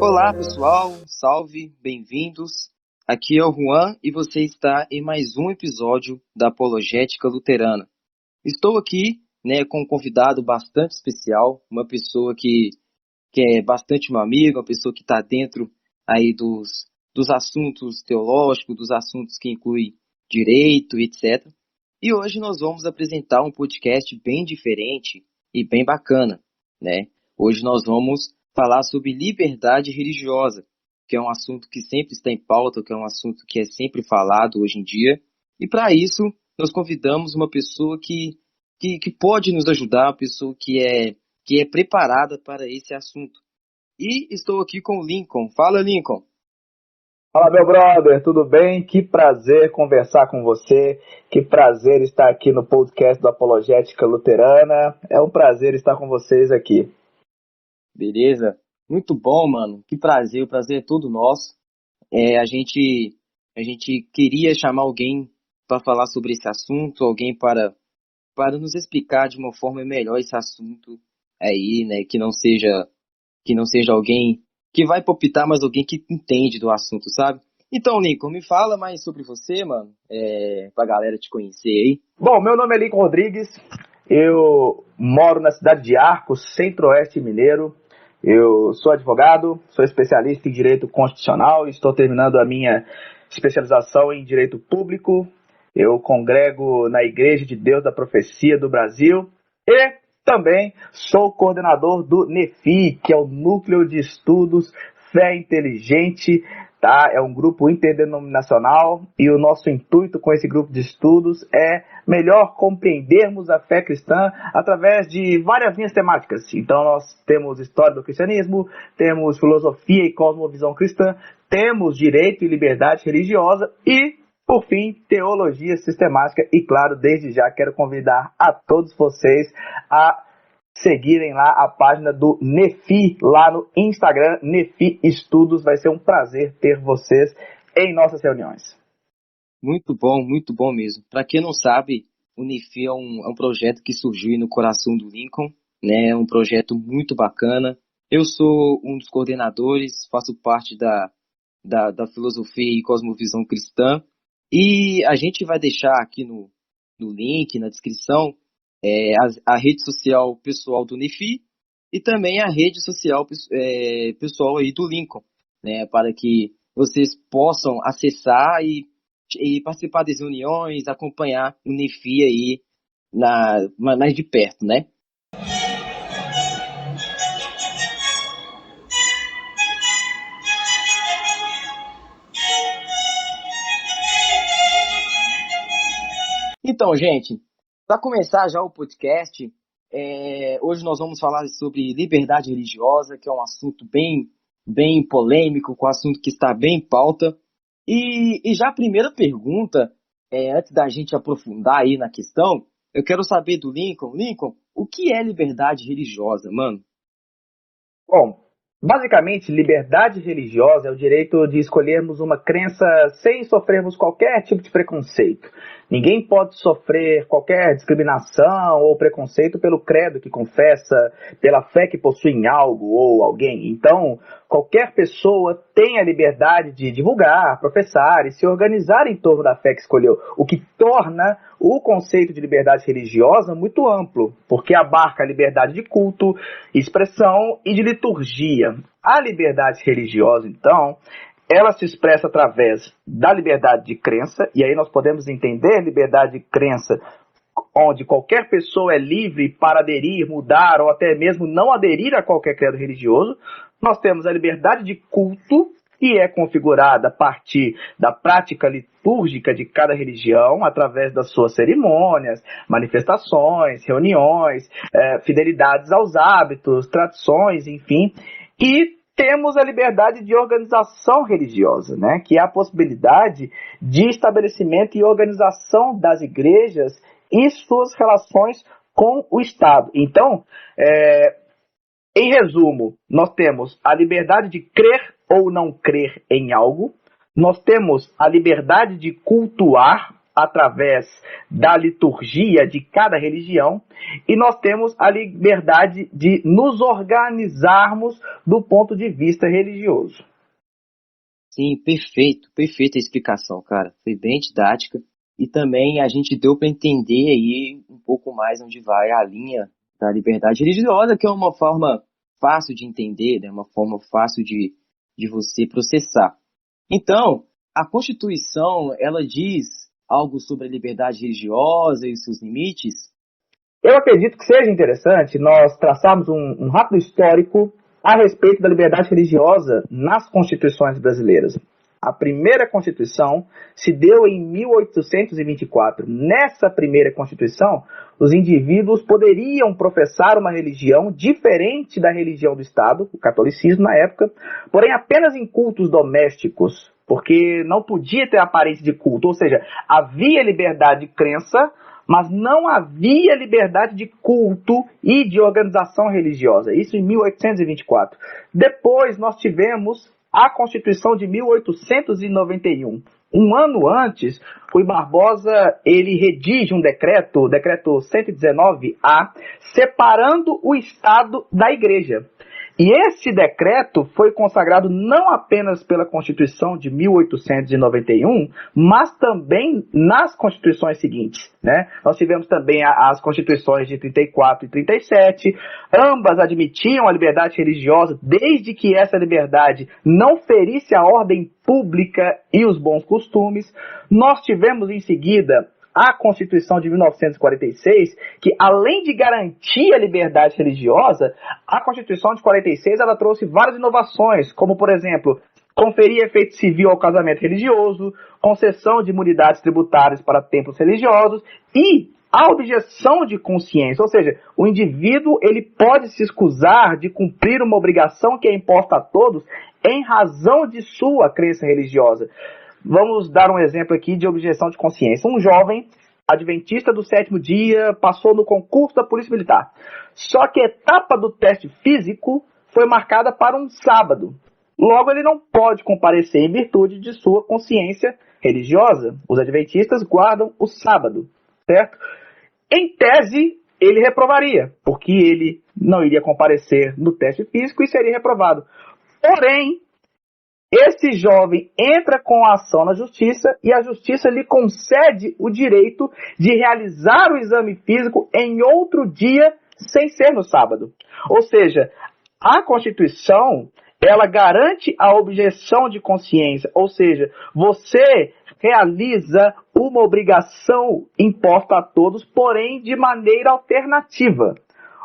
Olá pessoal, salve, bem-vindos. Aqui é o Juan e você está em mais um episódio da Apologética Luterana. Estou aqui, com um convidado bastante especial, uma pessoa que é bastante meu amigo, uma pessoa que está dentro aí dos assuntos teológicos, dos assuntos que incluem direito, etc. E hoje nós vamos apresentar um podcast bem diferente e bem bacana, né? Hoje nós vamos falar sobre liberdade religiosa, que é um assunto que sempre está em pauta, que é um assunto que é sempre falado hoje em dia. E para isso, nós convidamos uma pessoa que pode nos ajudar, uma pessoa que é preparada para esse assunto. E estou aqui com o Lincoln. Fala, Lincoln. Fala, meu brother, tudo bem? Que prazer conversar com você, que prazer estar aqui no podcast do Apologética Luterana. É um prazer estar com vocês aqui. Beleza? Muito bom, mano. Que prazer, o prazer é todo nosso. A gente queria chamar alguém para falar sobre esse assunto, alguém para nos explicar de uma forma melhor esse assunto aí, né? Que não seja alguém que vai palpitar, mas alguém que entende do assunto, sabe? Então, Lincoln, me fala mais sobre você, mano, pra galera te conhecer aí. Bom, meu nome é Lincoln Rodrigues, eu moro na cidade de Arcos, centro-oeste mineiro. Eu sou advogado, sou especialista em direito constitucional, estou terminando a minha especialização em direito público. Eu congrego na Igreja de Deus da Profecia do Brasil e também sou coordenador do NEFI, que é o Núcleo de Estudos Fé Inteligente, tá? É um grupo interdenominacional e o nosso intuito com esse grupo de estudos é melhor compreendermos a fé cristã através de várias linhas temáticas. Então nós temos história do cristianismo, temos filosofia e cosmovisão cristã, temos direito e liberdade religiosa e, por fim, teologia sistemática. E claro, desde já quero convidar a todos vocês a seguirem lá a página do NEFI, lá no Instagram, NEFI Estudos. Vai ser um prazer ter vocês em nossas reuniões. Muito bom mesmo. Para quem não sabe, o NEFI é um projeto que surgiu no coração do Lincoln, né? É um projeto muito bacana. Eu sou um dos coordenadores, faço parte da filosofia e cosmovisão cristã. E a gente vai deixar aqui no link, na descrição, a rede social pessoal do NEFI e também a rede social pessoal aí do Lincoln, né, para que vocês possam acessar e participar das reuniões, acompanhar o NEFI aí mais de perto, né? Então, gente, para começar já o podcast, hoje nós vamos falar sobre liberdade religiosa, que é um assunto bem polêmico, um assunto que está bem em pauta. E já a primeira pergunta, antes da gente aprofundar aí na questão, eu quero saber do Lincoln. Lincoln, o que é liberdade religiosa, mano? Bom, basicamente, liberdade religiosa é o direito de escolhermos uma crença sem sofrermos qualquer tipo de preconceito. Ninguém pode sofrer qualquer discriminação ou preconceito pelo credo que confessa, pela fé que possui em algo ou alguém. Então, qualquer pessoa tem a liberdade de divulgar, professar e se organizar em torno da fé que escolheu, o que torna o conceito de liberdade religiosa muito amplo, porque abarca a liberdade de culto, expressão e de liturgia. A liberdade religiosa, então, ela se expressa através da liberdade de crença, e aí nós podemos entender liberdade de crença onde qualquer pessoa é livre para aderir, mudar ou até mesmo não aderir a qualquer credo religioso. Nós temos a liberdade de culto, que é configurada a partir da prática litúrgica de cada religião, através das suas cerimônias, manifestações, reuniões, fidelidades aos hábitos, tradições, enfim. E temos a liberdade de organização religiosa, né, que é a possibilidade de estabelecimento e organização das igrejas e suas relações com o Estado. Então, em resumo, nós temos a liberdade de crer ou não crer em algo, nós temos a liberdade de cultuar através da liturgia de cada religião, e nós temos a liberdade de nos organizarmos do ponto de vista religioso. Sim, perfeito, perfeita a explicação, cara. Foi bem didática e também a gente deu para entender aí um pouco mais onde vai a linha da liberdade religiosa, que é uma forma fácil de entender, né? Uma forma fácil de você processar. Então, a Constituição, ela diz algo sobre a liberdade religiosa e seus limites? Eu acredito que seja interessante nós traçarmos um rápido histórico a respeito da liberdade religiosa nas constituições brasileiras. A primeira Constituição se deu em 1824. Nessa primeira Constituição, os indivíduos poderiam professar uma religião diferente da religião do Estado, o catolicismo na época, porém apenas em cultos domésticos, porque não podia ter aparência de culto, ou seja, havia liberdade de crença, mas não havia liberdade de culto e de organização religiosa. Isso em 1824. Depois nós tivemos a Constituição de 1891. Um ano antes, Rui Barbosa ele redige um decreto, o decreto 119A, separando o Estado da Igreja. E esse decreto foi consagrado não apenas pela Constituição de 1891, mas também nas constituições seguintes, né? Nós tivemos também as constituições de 34 e 37, ambas admitiam a liberdade religiosa, desde que essa liberdade não ferisse a ordem pública e os bons costumes. Nós tivemos em seguida a Constituição de 1946, que além de garantir a liberdade religiosa, a Constituição de 46 ela trouxe várias inovações, como, por exemplo, conferir efeito civil ao casamento religioso, concessão de imunidades tributárias para templos religiosos e a objeção de consciência, ou seja, o indivíduo ele pode se escusar de cumprir uma obrigação que é imposta a todos em razão de sua crença religiosa. Vamos dar um exemplo aqui de objeção de consciência. Um jovem adventista do 7º dia passou no concurso da Polícia Militar. Só que a etapa do teste físico foi marcada para um sábado. Logo, ele não pode comparecer em virtude de sua consciência religiosa. Os adventistas guardam o sábado, certo? Em tese, ele reprovaria, porque ele não iria comparecer no teste físico e seria reprovado. Porém, esse jovem entra com a ação na justiça e a justiça lhe concede o direito de realizar o exame físico em outro dia sem ser no sábado. Ou seja, a Constituição ela garante a objeção de consciência, ou seja, você realiza uma obrigação imposta a todos, porém de maneira alternativa.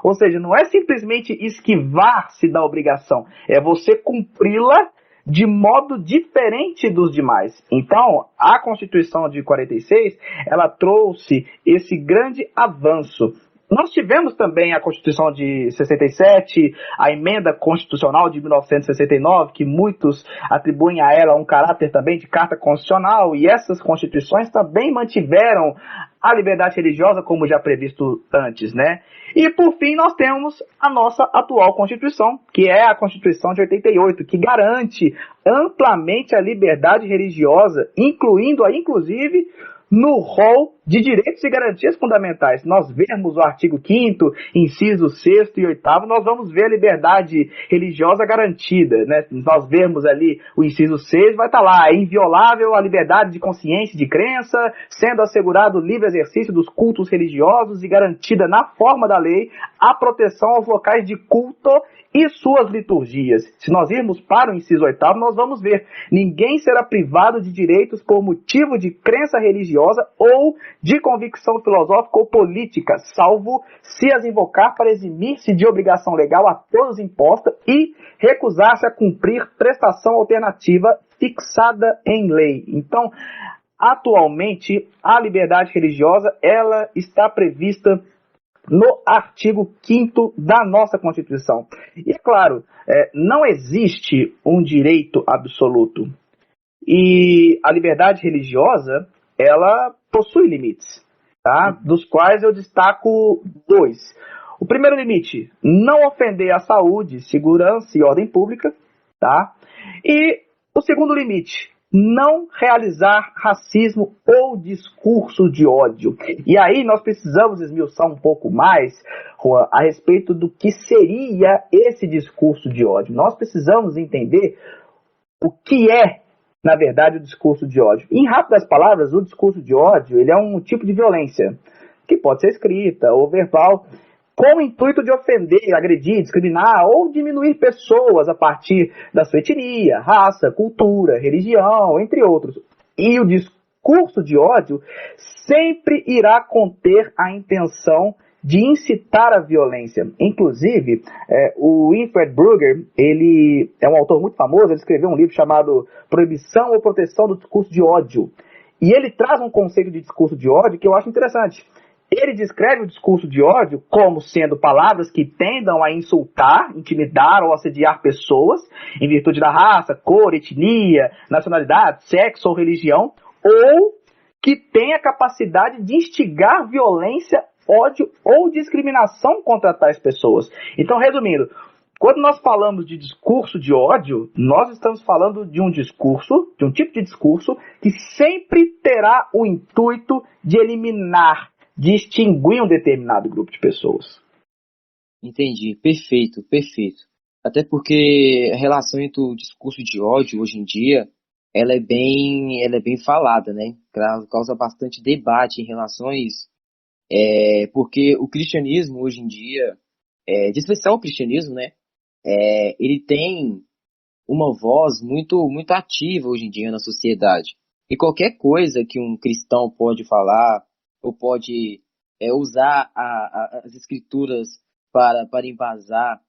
Ou seja, não é simplesmente esquivar-se da obrigação, é você cumpri-la de modo diferente dos demais. Então, a Constituição de 46, ela trouxe esse grande avanço. Nós tivemos também a Constituição de 67, a Emenda Constitucional de 1969, que muitos atribuem a ela um caráter também de carta constitucional, e essas constituições também mantiveram a liberdade religiosa como já previsto antes, né? E por fim nós temos a nossa atual Constituição, que é a Constituição de 88, que garante amplamente a liberdade religiosa, incluindo-a inclusive no rol de direitos e garantias fundamentais. Nós vemos o artigo 5º, inciso 6º e 8º, nós vamos ver a liberdade religiosa garantida, né? Nós vemos ali o inciso 6, vai estar lá, é inviolável a liberdade de consciência e de crença, sendo assegurado o livre exercício dos cultos religiosos e garantida na forma da lei a proteção aos locais de culto e suas liturgias. Se nós irmos para o inciso 8º, nós vamos ver: ninguém será privado de direitos por motivo de crença religiosa ou de convicção filosófica ou política, salvo se as invocar para eximir-se de obrigação legal a todos imposta e recusar-se a cumprir prestação alternativa fixada em lei. Então, atualmente, a liberdade religiosa ela está prevista no artigo 5º da nossa Constituição. E é claro, não existe um direito absoluto. E a liberdade religiosa, ela possui limites, tá? Dos quais eu destaco 2. O primeiro limite, não ofender a saúde, segurança e ordem pública, tá? E o segundo limite, não realizar racismo ou discurso de ódio. E aí nós precisamos esmiuçar um pouco mais, Juan, a respeito do que seria esse discurso de ódio. Nós precisamos entender o que é, na verdade, o discurso de ódio. Em rápidas palavras, o discurso de ódio ele é um tipo de violência que pode ser escrita ou verbal, com o intuito de ofender, agredir, discriminar ou diminuir pessoas a partir da sua etnia, raça, cultura, religião, entre outros. E o discurso de ódio sempre irá conter a intenção de incitar a violência. Inclusive, o Winfried Brugger, ele é um autor muito famoso, ele escreveu um livro chamado Proibição ou Proteção do Discurso de Ódio. E ele traz um conceito de discurso de ódio que eu acho interessante. Ele descreve o discurso de ódio como sendo palavras que tendam a insultar, intimidar ou assediar pessoas em virtude da raça, cor, etnia, nacionalidade, sexo ou religião, ou que tem a capacidade de instigar violência, ódio ou discriminação contra tais pessoas. Então, resumindo, quando nós falamos de discurso de ódio, nós estamos falando de um discurso, de um tipo de discurso que sempre terá o intuito de eliminar, de extinguir um determinado grupo de pessoas. Entendi, perfeito, perfeito. Até porque a relação entre o discurso de ódio hoje em dia, ela é bem falada, né? Causa bastante debate em relação a isso. Porque o cristianismo hoje em dia, de especial o cristianismo, né? Ele tem uma voz muito, muito ativa hoje em dia na sociedade. E qualquer coisa que um cristão pode falar, ou pode usar as escrituras para embasar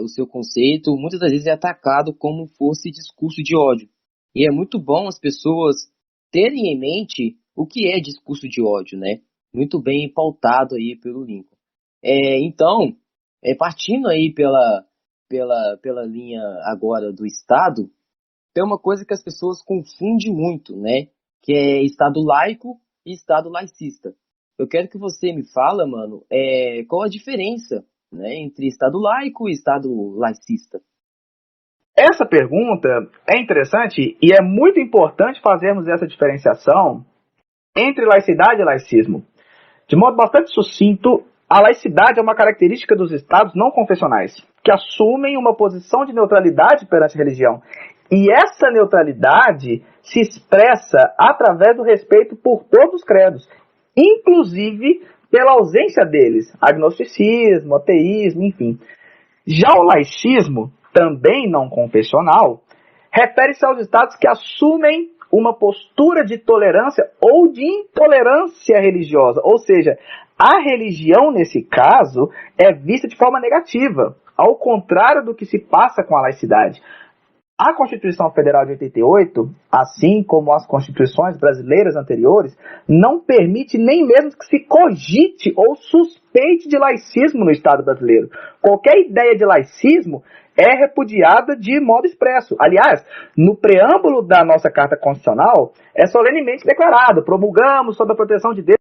o seu conceito, muitas das vezes é atacado como fosse discurso de ódio. E é muito bom as pessoas terem em mente o que é discurso de ódio, né? Muito bem pautado aí pelo Lincoln. Então, partindo aí pela linha agora do Estado, tem uma coisa que as pessoas confundem muito, né? Que é Estado laico e Estado laicista. Eu quero que você me fala, mano, qual a diferença, né, entre Estado laico e Estado laicista? Essa pergunta é interessante e é muito importante fazermos essa diferenciação entre laicidade e laicismo. De modo bastante sucinto, a laicidade é uma característica dos estados não confessionais, que assumem uma posição de neutralidade perante a religião. E essa neutralidade se expressa através do respeito por todos os credos, inclusive pela ausência deles, agnosticismo, ateísmo, enfim. Já o laicismo, também não confessional, refere-se aos estados que assumem uma postura de tolerância ou de intolerância religiosa, ou seja, a religião, nesse caso, é vista de forma negativa, ao contrário do que se passa com a laicidade. A Constituição Federal de 88, assim como as constituições brasileiras anteriores, não permite nem mesmo que se cogite ou suspeite de laicismo no Estado brasileiro. Qualquer ideia de laicismo é repudiada de modo expresso. Aliás, no preâmbulo da nossa Carta Constitucional, é solenemente declarado: promulgamos sob a proteção de Deus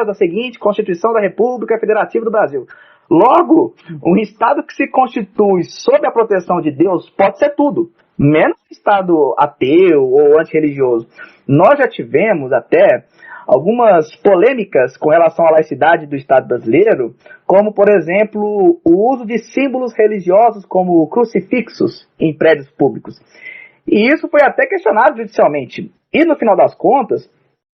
a seguinte Constituição da República Federativa do Brasil. Logo, um Estado que se constitui sob a proteção de Deus pode ser tudo, menos Estado ateu ou antirreligioso. Nós já tivemos até algumas polêmicas com relação à laicidade do Estado brasileiro, como, por exemplo, o uso de símbolos religiosos como crucifixos em prédios públicos. E isso foi até questionado judicialmente. E, no final das contas,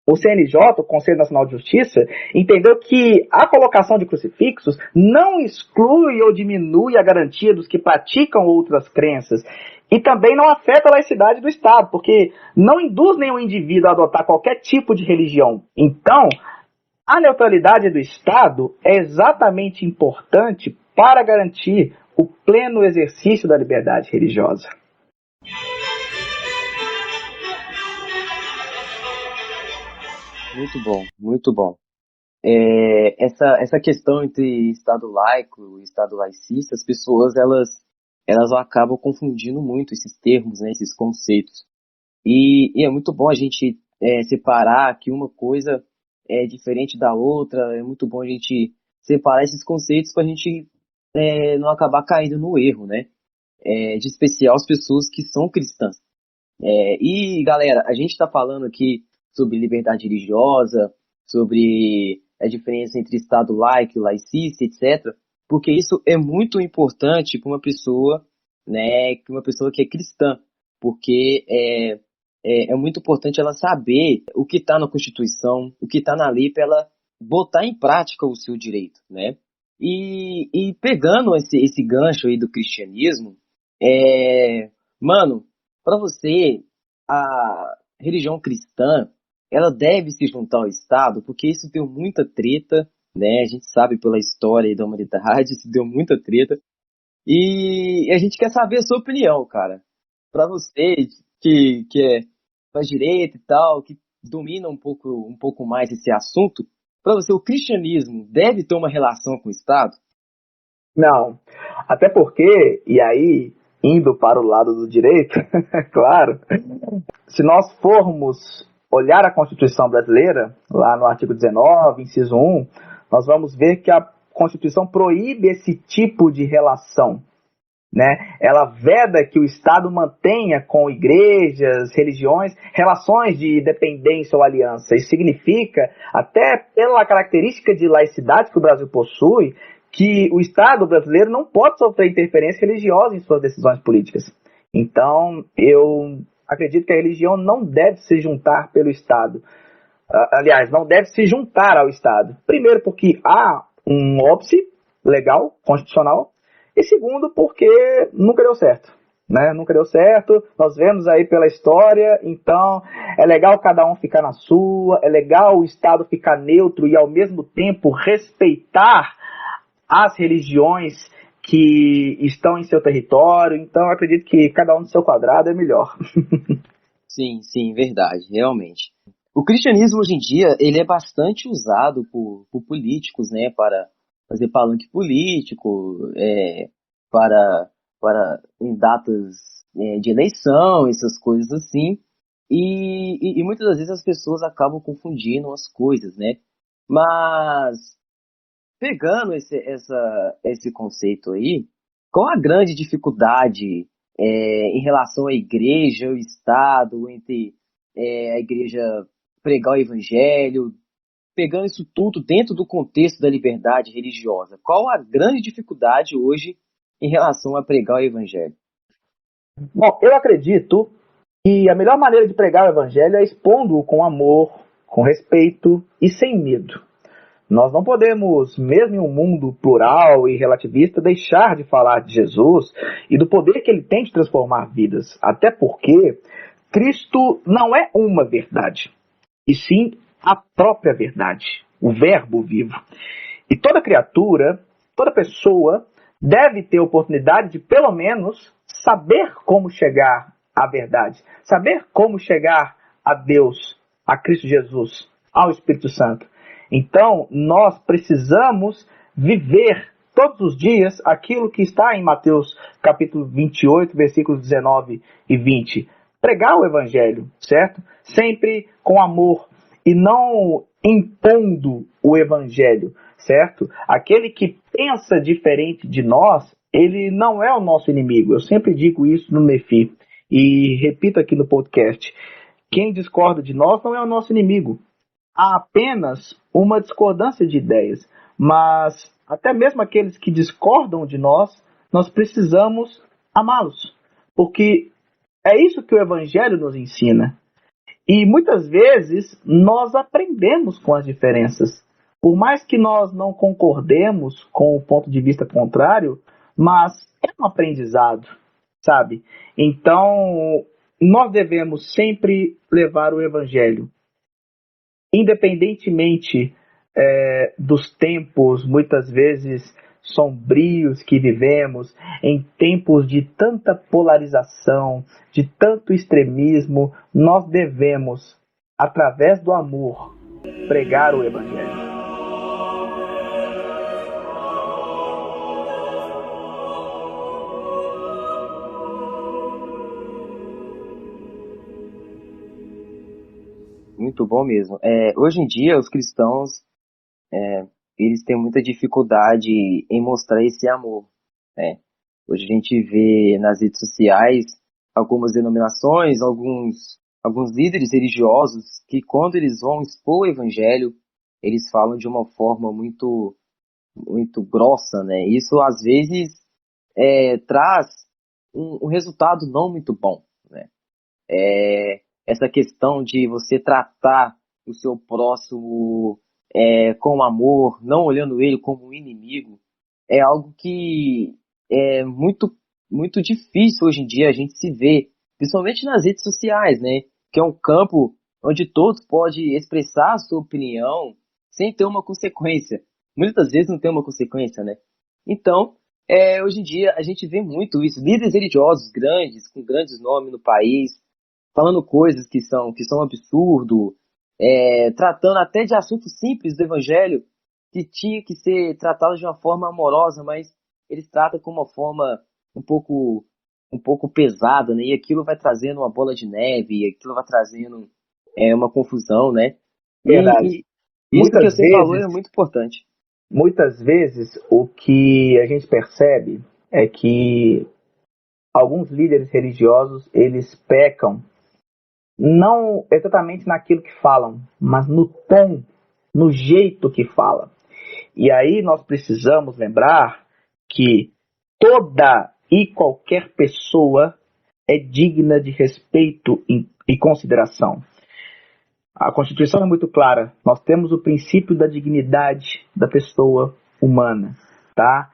o CNJ, o Conselho Nacional de Justiça, entendeu que a colocação de crucifixos não exclui ou diminui a garantia dos que praticam outras crenças e também não afeta a laicidade do Estado, porque não induz nenhum indivíduo a adotar qualquer tipo de religião. Então, a neutralidade do Estado é exatamente importante para garantir o pleno exercício da liberdade religiosa. Muito bom, muito bom. Essa questão entre Estado laico e Estado laicista, as pessoas elas acabam confundindo muito esses termos, né, esses conceitos. E é muito bom a gente separar que uma coisa é diferente da outra, é muito bom a gente separar esses conceitos para a gente não acabar caindo no erro, né? De especial as pessoas que são cristãs. E, galera, a gente está falando aqui sobre liberdade religiosa, sobre a diferença entre Estado laico e laicista, etc., porque isso é muito importante para uma pessoa, né, uma pessoa que é cristã, porque é muito importante ela saber o que está na Constituição, o que está na lei, para ela botar em prática o seu direito, né? E pegando esse gancho aí do cristianismo, mano, para você, a religião cristã, ela deve se juntar ao Estado, porque isso deu muita treta, né? A gente sabe pela história aí da humanidade, isso deu muita treta. E a gente quer saber a sua opinião, cara. Para você que é da direita e tal, que domina um pouco mais esse assunto, para você o cristianismo deve ter uma relação com o Estado? Não. Até porque, e aí, indo para o lado do direito, claro, se nós formos olhar a Constituição brasileira, lá no artigo 19, inciso 1, nós vamos ver que a Constituição proíbe esse tipo de relação. Né? Ela veda que o Estado mantenha com igrejas, religiões, relações de dependência ou aliança. Isso significa, até pela característica de laicidade que o Brasil possui, que o Estado brasileiro não pode sofrer interferência religiosa em suas decisões políticas. Então, eu acredito que a religião não deve se juntar pelo Estado. Aliás, não deve se juntar ao Estado. Primeiro, porque há um óbice legal, constitucional, e segundo, porque nunca deu certo. Né? Nunca deu certo, nós vemos aí pela história, então é legal cada um ficar na sua, é legal o Estado ficar neutro e ao mesmo tempo respeitar as religiões que estão em seu território, então eu acredito que cada um no seu quadrado é melhor. Sim, sim, verdade, realmente. O cristianismo hoje em dia, ele é bastante usado por políticos, né, para fazer palanque político, para em datas de eleição, essas coisas assim. E muitas das vezes as pessoas acabam confundindo as coisas, né? Mas pegando esse conceito aí, qual a grande dificuldade em relação à igreja, ao Estado, entre a igreja pregar o evangelho, pegando isso tudo dentro do contexto da liberdade religiosa? Qual a grande dificuldade hoje em relação a pregar o evangelho? Bom, eu acredito que a melhor maneira de pregar o evangelho é expondo-o com amor, com respeito e sem medo. Nós não podemos, mesmo em um mundo plural e relativista, deixar de falar de Jesus e do poder que ele tem de transformar vidas. Até porque Cristo não é uma verdade, e sim a própria verdade, o Verbo vivo. E toda criatura, toda pessoa, deve ter a oportunidade de, pelo menos, saber como chegar à verdade, saber como chegar a Deus, a Cristo Jesus, ao Espírito Santo. Então, nós precisamos viver todos os dias aquilo que está em Mateus capítulo 28, versículos 19 e 20. Pregar o evangelho, certo? Sempre com amor e não impondo o evangelho, certo? Aquele que pensa diferente de nós, ele não é o nosso inimigo. Eu sempre digo isso no Nefi e repito aqui no podcast. Quem discorda de nós não é o nosso inimigo. Há apenas uma discordância de ideias, mas até mesmo aqueles que discordam de nós, nós precisamos amá-los, porque é isso que o Evangelho nos ensina. E muitas vezes nós aprendemos com as diferenças, por mais que nós não concordemos com o ponto de vista contrário, mas é um aprendizado, sabe? Então, nós devemos sempre levar o Evangelho independentemente dos tempos, muitas vezes sombrios que vivemos, em tempos de tanta polarização, de tanto extremismo, nós devemos, através do amor, pregar o Evangelho. Muito bom mesmo. Hoje em dia, os cristãos, eles têm muita dificuldade em mostrar esse amor, né? Hoje a gente vê nas redes sociais algumas denominações, alguns líderes religiosos que quando eles vão expor o evangelho, eles falam de uma forma muito grossa, né? Isso às vezes traz um resultado não muito bom, né? Essa questão de você tratar o seu próximo com amor, não olhando ele como um inimigo, é algo que é muito difícil hoje em dia a gente se ver, principalmente nas redes sociais, né? Que é um campo onde todos podem expressar a sua opinião sem ter uma consequência. Muitas vezes não tem uma consequência, né? Então, hoje em dia a gente vê muito isso. Líderes religiosos grandes, com grandes nomes no país, falando coisas que são absurdo, tratando até de assuntos simples do evangelho que tinha que ser tratado de uma forma amorosa, mas eles tratam com uma forma um pouco um pouco pesada, né? E aquilo vai trazendo uma bola de neve, e aquilo vai trazendo uma confusão, né? Verdade. E isso que Muitas você falou vezes, é muito importante. muitas vezes o que a gente percebe é que alguns líderes religiosos, eles pecam não exatamente naquilo que falam, mas no tom, no jeito que fala. E aí nós precisamos lembrar que toda e qualquer pessoa é digna de respeito e consideração. A Constituição é muito clara. Nós temos o princípio da dignidade da pessoa humana, tá?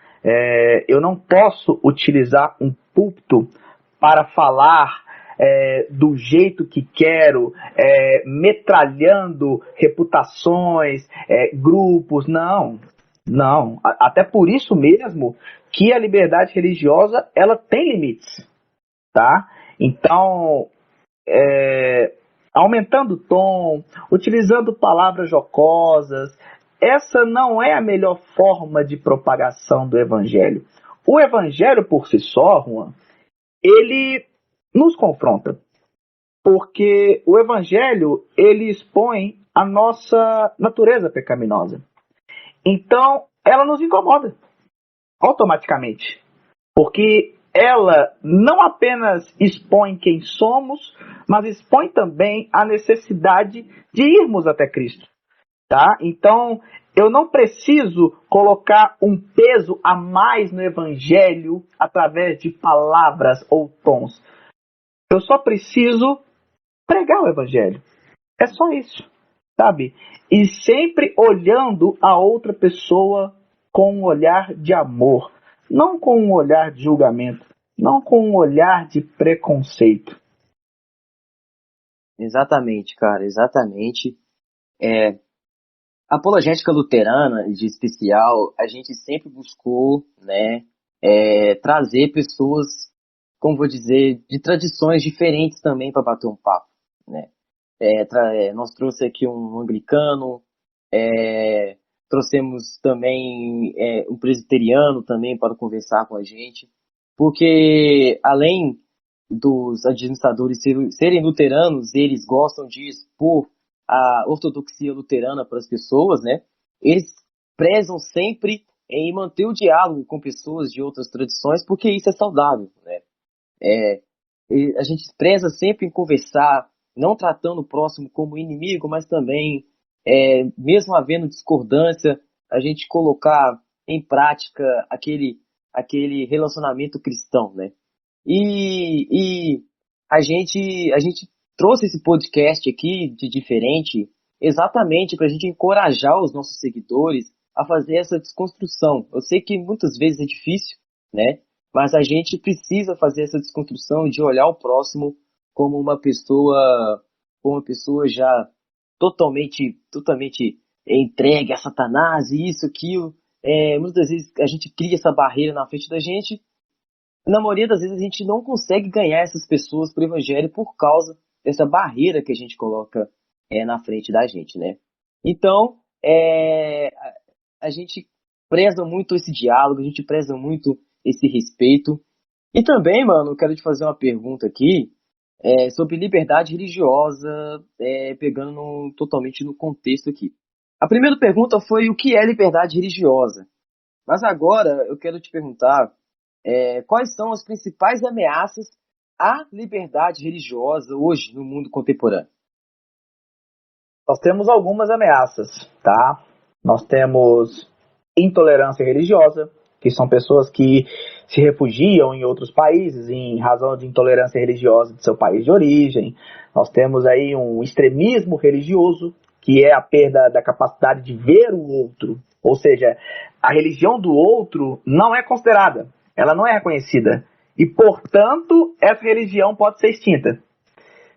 Eu não posso utilizar um púlpito para falar do jeito que quero, metralhando reputações, grupos. Não, não. Até por isso mesmo que a liberdade religiosa ela tem limites, tá? Então, aumentando o tom, utilizando palavras jocosas, essa não é a melhor forma de propagação do evangelho. O evangelho por si só, Juan, ele nos confronta, porque o evangelho ele expõe a nossa natureza pecaminosa. Então, ela nos incomoda automaticamente, porque ela não apenas expõe quem somos, mas expõe também a necessidade de irmos até Cristo, tá? Então, eu não preciso colocar um peso a mais no evangelho através de palavras ou tons. Eu só preciso pregar o evangelho. É só isso, sabe? E sempre olhando a outra pessoa com um olhar de amor, não com um olhar de julgamento, não com um olhar de preconceito. Exatamente, cara, exatamente. A apologética luterana, de especial, a gente sempre buscou, né, trazer pessoas, como vou dizer, de tradições diferentes também para bater um papo, né? Nós trouxe aqui um anglicano, trouxemos também um presbiteriano também para conversar com a gente, porque além dos administradores serem luteranos, eles gostam de expor a ortodoxia luterana para as pessoas, né? Eles prezam sempre em manter o diálogo com pessoas de outras tradições, porque isso é saudável, né? A gente preza sempre em conversar, não tratando o próximo como inimigo, mas também, mesmo havendo discordância, a gente colocar em prática aquele relacionamento cristão, né? E a gente trouxe esse podcast aqui de diferente exatamente para a gente encorajar os nossos seguidores a fazer essa desconstrução. Eu sei que muitas vezes é difícil, né? Mas a gente precisa fazer essa desconstrução de olhar o próximo como uma pessoa já totalmente entregue a Satanás e isso, aquilo. Muitas vezes a gente cria essa barreira na frente da gente. Na maioria das vezes a gente não consegue ganhar essas pessoas para o evangelho por causa dessa barreira que a gente coloca na frente da gente, né? Então, a gente preza muito esse diálogo, a gente preza muito esse respeito. E também, mano, eu quero te fazer uma pergunta aqui sobre liberdade religiosa, pegando totalmente no contexto aqui. A primeira pergunta foi o que é liberdade religiosa? Mas agora eu quero te perguntar quais são as principais ameaças a liberdade religiosa hoje no mundo contemporâneo? Nós temos algumas ameaças, tá? Nós temos intolerância religiosa, que são pessoas que se refugiam em outros países em razão de intolerância religiosa de seu país de origem. Nós temos aí um extremismo religioso, que é a perda da capacidade de ver o outro. Ou seja, a religião do outro não é considerada, ela não é reconhecida. E, portanto, essa religião pode ser extinta,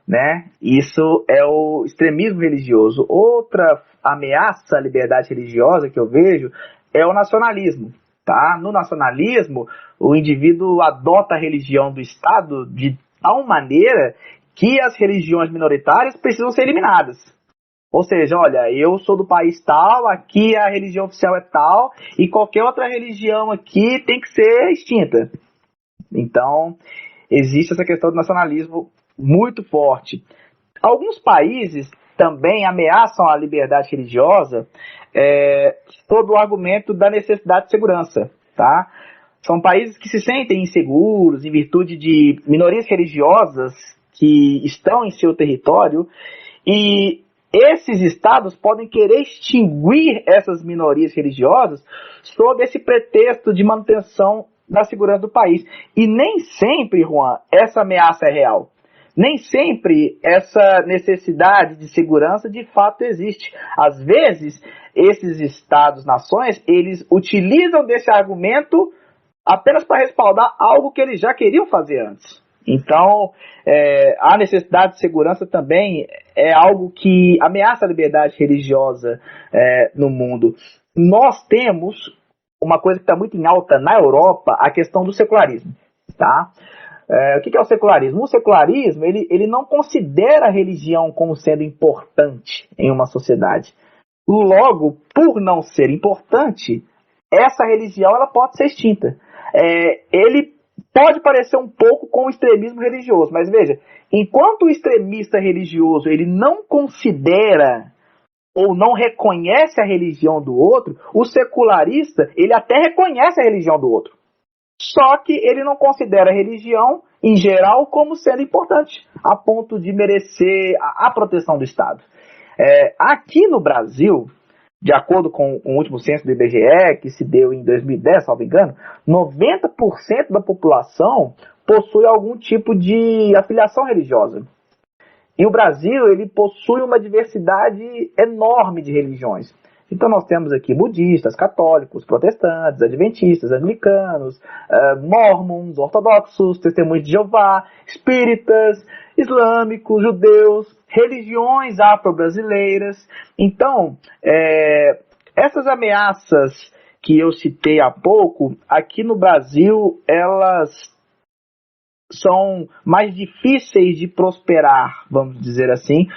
né? Isso é o extremismo religioso. Outra ameaça à liberdade religiosa que eu vejo é o nacionalismo. Tá? No nacionalismo, o indivíduo adota a religião do Estado de tal maneira que as religiões minoritárias precisam ser eliminadas. Ou seja, olha, eu sou do país tal, aqui a religião oficial é tal, e qualquer outra religião aqui tem que ser extinta. Então, existe essa questão do nacionalismo muito forte. Alguns países também ameaçam a liberdade religiosa sob o argumento da necessidade de segurança, tá? São países que se sentem inseguros em virtude de minorias religiosas que estão em seu território, e esses estados podem querer extinguir essas minorias religiosas sob esse pretexto de manutenção da segurança do país. E nem sempre, Juan, essa ameaça é real. Nem sempre essa necessidade de segurança de fato existe. Às vezes, esses estados-nações, eles utilizam desse argumento apenas para respaldar algo que eles já queriam fazer antes. Então, a necessidade de segurança também é algo que ameaça a liberdade religiosa no mundo. Nós temos uma coisa que está muito em alta na Europa, a questão do secularismo, tá? O que é o secularismo? O secularismo, ele não considera a religião como sendo importante em uma sociedade. Logo, por não ser importante, essa religião ela pode ser extinta. Ele pode parecer um pouco com o extremismo religioso, mas veja, enquanto o extremista religioso ele não considera ou não reconhece a religião do outro, o secularista ele até reconhece a religião do outro. Só que ele não considera a religião, em geral, como sendo importante, a ponto de merecer a proteção do Estado. Aqui no Brasil, de acordo com o último censo do IBGE, que se deu em 2010, salvo engano, 90% da população possui algum tipo de afiliação religiosa. E o Brasil ele possui uma diversidade enorme de religiões. Então nós temos aqui budistas, católicos, protestantes, adventistas, anglicanos, mormons, ortodoxos, testemunhos de Jeová, espíritas, islâmicos, judeus, religiões afro-brasileiras. Então, essas ameaças que eu citei há pouco, aqui no Brasil, elas são mais difíceis de prosperar, vamos dizer assim,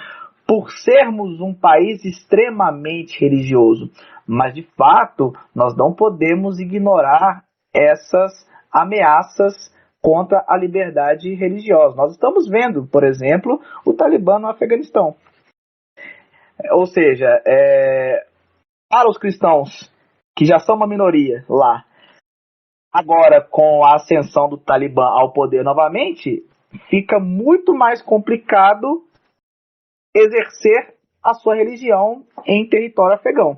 por sermos um país extremamente religioso. Mas, de fato, nós não podemos ignorar essas ameaças contra a liberdade religiosa. Nós estamos vendo, por exemplo, o Talibã no Afeganistão. Ou seja, para os cristãos, que já são uma minoria lá, agora com a ascensão do Talibã ao poder novamente, fica muito mais complicado exercer a sua religião em território afegão.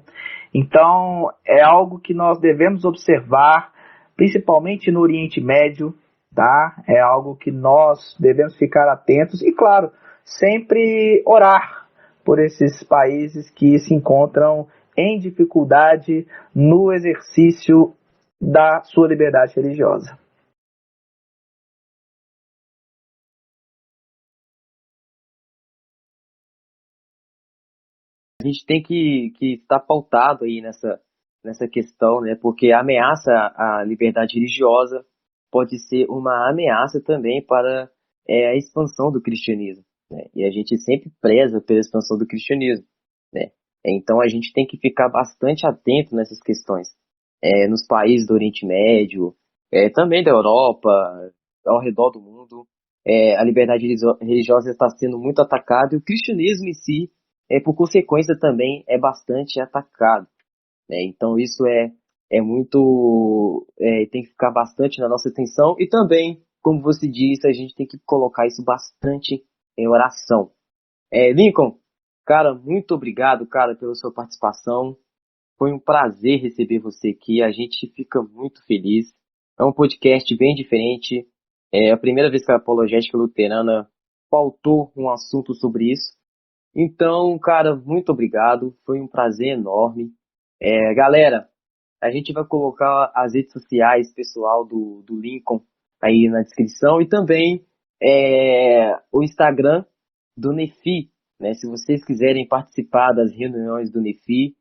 Então, é algo que nós devemos observar, principalmente no Oriente Médio, tá? É algo que nós devemos ficar atentos e, claro, sempre orar por esses países que se encontram em dificuldade no exercício da sua liberdade religiosa. A gente tem que estar pautado aí nessa questão, né? Porque a ameaça à liberdade religiosa pode ser uma ameaça também para a expansão do cristianismo, né? E a gente sempre preza pela expansão do cristianismo, né? Então a gente tem que ficar bastante atento nessas questões. Nos países do Oriente Médio, também da Europa, ao redor do mundo, a liberdade religiosa está sendo muito atacada e o cristianismo em si, por consequência, também é bastante atacado, né? Então isso é muito, tem que ficar bastante na nossa atenção e também como você disse, a gente tem que colocar isso bastante em oração. Lincoln, cara, muito obrigado, cara, pela sua participação. Foi um prazer receber você aqui. A gente fica muito feliz. É um podcast bem diferente. É a primeira vez que a Apologética Luterana pautou um assunto sobre isso. Então, cara, muito obrigado. Foi um prazer enorme. Galera, a gente vai colocar as redes sociais pessoal do Lincoln aí na descrição e também o Instagram do Nefi, né? Se vocês quiserem participar das reuniões do Nefi,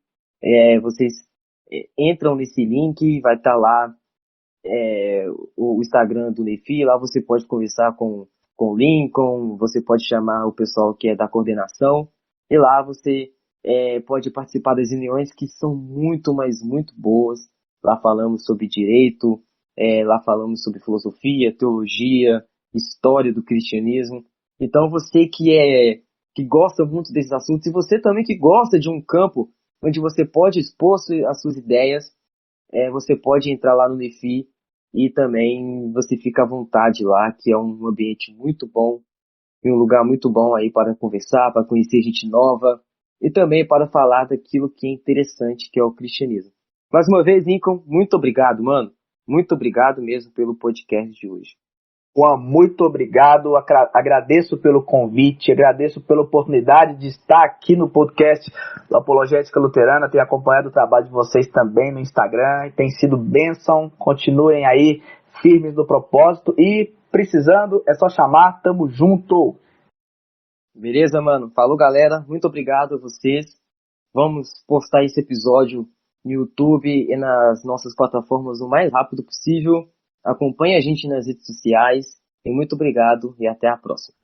vocês entram nesse link, vai estar lá o Instagram do Nefi, lá você pode conversar com o Lincoln, você pode chamar o pessoal que é da coordenação, e lá você pode participar das reuniões que são muito, mas muito boas. Lá falamos sobre direito, lá falamos sobre filosofia, teologia, história do cristianismo. Então você que gosta muito desses assuntos, e você também que gosta de um campo onde você pode expor as suas ideias, você pode entrar lá no Nefi e também você fica à vontade lá, que é um ambiente muito bom e um lugar muito bom aí para conversar, para conhecer gente nova e também para falar daquilo que é interessante, que é o cristianismo. Mais uma vez, Lincoln, muito obrigado, mano. Muito obrigado mesmo pelo podcast de hoje. Juan, muito obrigado, agradeço pelo convite, agradeço pela oportunidade de estar aqui no podcast da Apologética Luterana, tenho acompanhado o trabalho de vocês também no Instagram, tem sido bênção, continuem aí firmes no propósito e precisando é só chamar, tamo junto. Beleza, mano? Falou, galera, muito obrigado a vocês, vamos postar esse episódio no YouTube e nas nossas plataformas o mais rápido possível. Acompanhe a gente nas redes sociais. E muito obrigado e até a próxima.